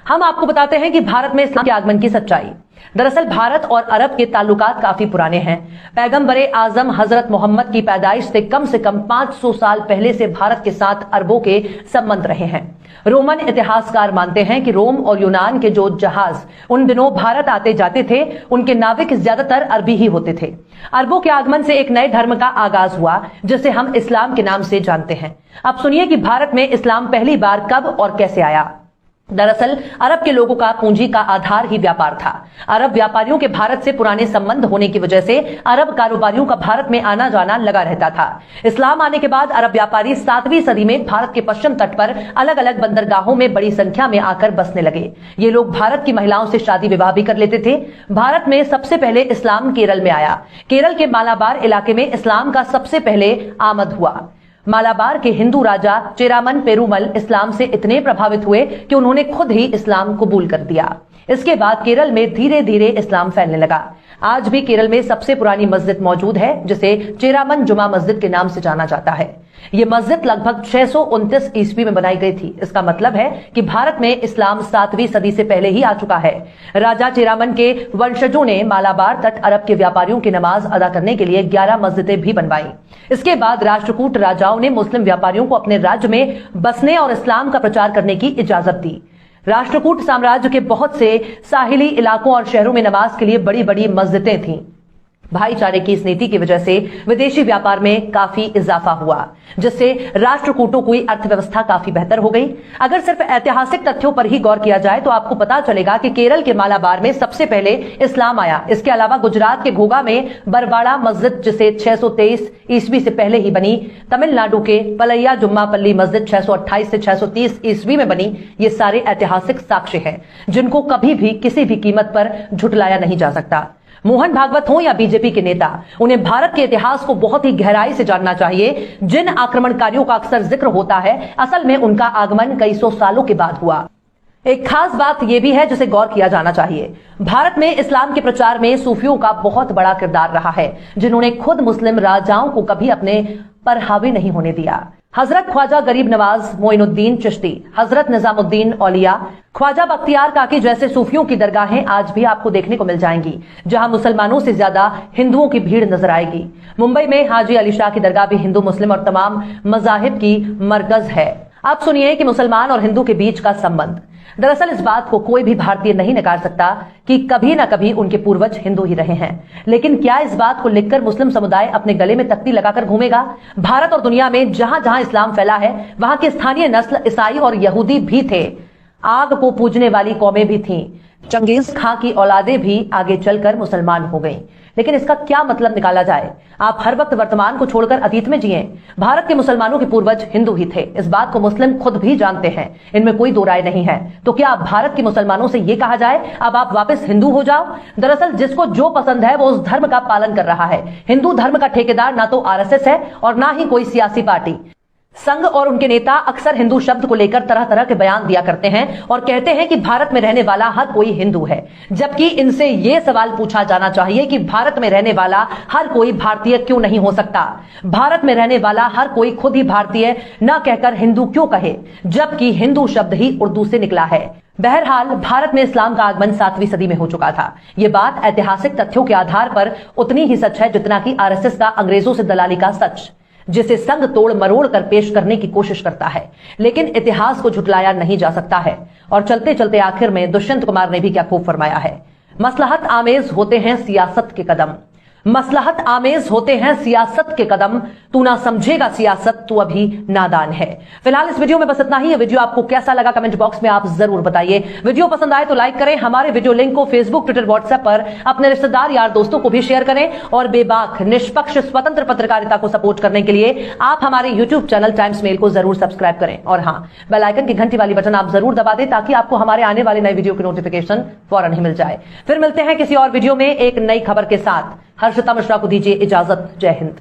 हम आपको बताते हैं कि भारत में इस्लाम के आगमन की सच्चाई। दरअसल भारत और अरब के ताल्लुकात काफी पुराने हैं। पैगंबरे आजम हजरत मोहम्मद की पैदाइश से कम 500 साल पहले से भारत के साथ अरबों के संबंध रहे हैं। रोमन इतिहासकार मानते हैं कि रोम और यूनान के जो जहाज उन दिनों भारत आते जाते थे, उनके नाविक ज्यादातर अरबी ही होते थे। अरबों के आगमन से एक नए धर्म का आगाज हुआ, जिसे हम इस्लाम के नाम से जानते हैं। अब सुनिए कि भारत में इस्लाम पहली बार कब और कैसे आया। दरअसल अरब के लोगों का पूंजी का आधार ही व्यापार था। अरब व्यापारियों के भारत से पुराने संबंध होने की वजह से अरब कारोबारियों का भारत में आना जाना लगा रहता था। इस्लाम आने के बाद अरब व्यापारी 7वीं सदी में भारत के पश्चिम तट पर अलग अलग बंदरगाहों में बड़ी संख्या में आकर बसने लगे। ये लोग भारत की महिलाओं से शादी विवाह भी कर लेते थे। भारत में सबसे पहले इस्लाम केरल में आया। केरल के मालाबार इलाके में इस्लाम का सबसे पहले आमद हुआ। मालाबार के हिंदू राजा चेरामन पेरुमल इस्लाम से इतने प्रभावित हुए कि उन्होंने खुद ही इस्लाम कबूल कर दिया। इसके बाद केरल में धीरे धीरे इस्लाम फैलने लगा। आज भी केरल में सबसे पुरानी मस्जिद मौजूद है, जिसे चेरामन जुमा मस्जिद के नाम से जाना जाता है। यह मस्जिद लगभग 629 ईस्वी में बनाई गई थी। इसका मतलब है कि भारत में इस्लाम 7वीं सदी से पहले ही आ चुका है। राजा चेरामन के वंशजों ने मालाबार तट अरब के व्यापारियों की नमाज अदा करने के लिए 11 मस्जिदें भी बनवाई। इसके बाद राष्ट्रकूट राजाओं ने मुस्लिम व्यापारियों को अपने राज्य में बसने और इस्लाम का प्रचार करने की इजाजत दी। राष्ट्रकूट साम्राज्य के बहुत से साहिली इलाकों और शहरों में नमाज के लिए बड़ी बड़ी मस्जिदें थीं। भाईचारे की इस नीति की वजह से विदेशी व्यापार में काफी इजाफा हुआ, जिससे राष्ट्रकूटों की अर्थव्यवस्था काफी बेहतर हो गई। अगर सिर्फ ऐतिहासिक तथ्यों पर ही गौर किया जाए तो आपको पता चलेगा कि केरल के मालाबार में सबसे पहले इस्लाम आया। इसके अलावा गुजरात के घोघा में बरवाड़ा मस्जिद, जिसे 623 ईस्वी से पहले ही बनी, तमिलनाडु के पलैया जुम्मापल्ली मस्जिद 628 से 630 ईस्वी में बनी। ये सारे ऐतिहासिक साक्ष्य हैं जिनको कभी भी किसी भी कीमत पर झुटलाया नहीं जा सकता। मोहन भागवत हो या बीजेपी के नेता, उन्हें भारत के इतिहास को बहुत ही गहराई से जानना चाहिए। जिन आक्रमणकारियों का अक्सर जिक्र होता है, असल में उनका आगमन कई सौ सालों के बाद हुआ। एक खास बात यह भी है जिसे गौर किया जाना चाहिए। भारत में इस्लाम के प्रचार में सूफियों का बहुत बड़ा किरदार रहा है, जिन्होंने खुद मुस्लिम राजाओं को कभी अपने पर हावी नहीं होने दिया। हजरत ख्वाजा गरीब नवाज मोइनुद्दीन चिश्ती, हजरत निजामुद्दीन औलिया, ख्वाजा बख्तियार काकी जैसे सूफियों की दरगाहें आज भी आपको देखने को मिल जाएंगी, जहां मुसलमानों से ज्यादा हिंदुओं की भीड़ नजर आएगी। मुंबई में हाजी अली शाह की दरगाह भी हिंदू मुस्लिम और तमाम मजाहिब की मरकज है। आप सुनिए कि मुसलमान और हिंदू के बीच का संबंध। दरअसल इस बात को कोई भी भारतीय नहीं नकार सकता कि कभी न कभी उनके पूर्वज हिंदू ही रहे हैं। लेकिन क्या इस बात को लिखकर मुस्लिम समुदाय अपने गले में तख्ती लगाकर घूमेगा? भारत और दुनिया में जहां जहां इस्लाम फैला है, वहां की स्थानीय नस्ल ईसाई और यहूदी भी थे। आग को पूजने वाली कौमें भी थीं। चंगेज खां की औलादें भी आगे चलकर मुसलमान हो गईं। लेकिन इसका क्या मतलब निकाला जाए? आप हर वक्त वर्तमान को छोड़कर अतीत में जिए। भारत के मुसलमानों के पूर्वज हिंदू ही थे। इस बात को मुस्लिम खुद भी जानते हैं, इनमें कोई दो राय नहीं है। तो क्या अब भारत के मुसलमानों से यह कहा जाए अब आप वापस हिंदू हो जाओ? दरअसल जिसको जो पसंद है वो उस धर्म का पालन कर रहा है। हिंदू धर्म का ठेकेदार ना तो आरएसएस है और ना ही कोई सियासी पार्टी। संघ और उनके नेता अक्सर हिंदू शब्द को लेकर तरह तरह के बयान दिया करते हैं और कहते हैं कि भारत में रहने वाला हर कोई हिंदू है, जबकि इनसे यह सवाल पूछा जाना चाहिए कि भारत में रहने वाला हर कोई भारतीय क्यों नहीं हो सकता? भारत में रहने वाला हर कोई खुद ही भारतीय न कहकर हिंदू क्यों कहे, जबकि हिंदू शब्द ही उर्दू से निकला है। बहरहाल भारत में इस्लाम का आगमन 7वीं सदी में हो चुका था। यह बात ऐतिहासिक तथ्यों के आधार पर उतनी ही सच है जितना कि आरएसएस का अंग्रेजों से दलाली का सच, जिसे संग तोड़ मरोड़ कर पेश करने की कोशिश करता है। लेकिन इतिहास को झुटलाया नहीं जा सकता है। और चलते चलते आखिर में दुष्यंत कुमार ने भी क्या खूब फरमाया है, मसलहत आमेज होते हैं सियासत के कदम, मसलहत आमेज होते हैं सियासत के कदम, तू ना समझेगा सियासत तू अभी नादान है। फिलहाल इस वीडियो में बस इतना ही। ये वीडियो आपको कैसा लगा कमेंट बॉक्स में आप जरूर बताइए। वीडियो पसंद आए तो लाइक करें। हमारे वीडियो लिंक को फेसबुक, ट्विटर, व्हाट्सएप पर अपने रिश्तेदार यार दोस्तों को भी शेयर करें। और बेबाक निष्पक्ष स्वतंत्र पत्रकारिता को सपोर्ट करने के लिए आप हमारे यूट्यूब चैनल टाइम्स मेल को जरूर सब्सक्राइब करें। और हाँ, बेल आइकन की घंटी वाली बटन आप जरूर दबा दें ताकि आपको हमारे आने वाले नए वीडियो की नोटिफिकेशन फौरन ही मिल जाए। फिर मिलते हैं किसी और वीडियो में एक नई खबर के साथ। हर्षिता मिश्रा को दीजिए इजाजत। जय हिंद।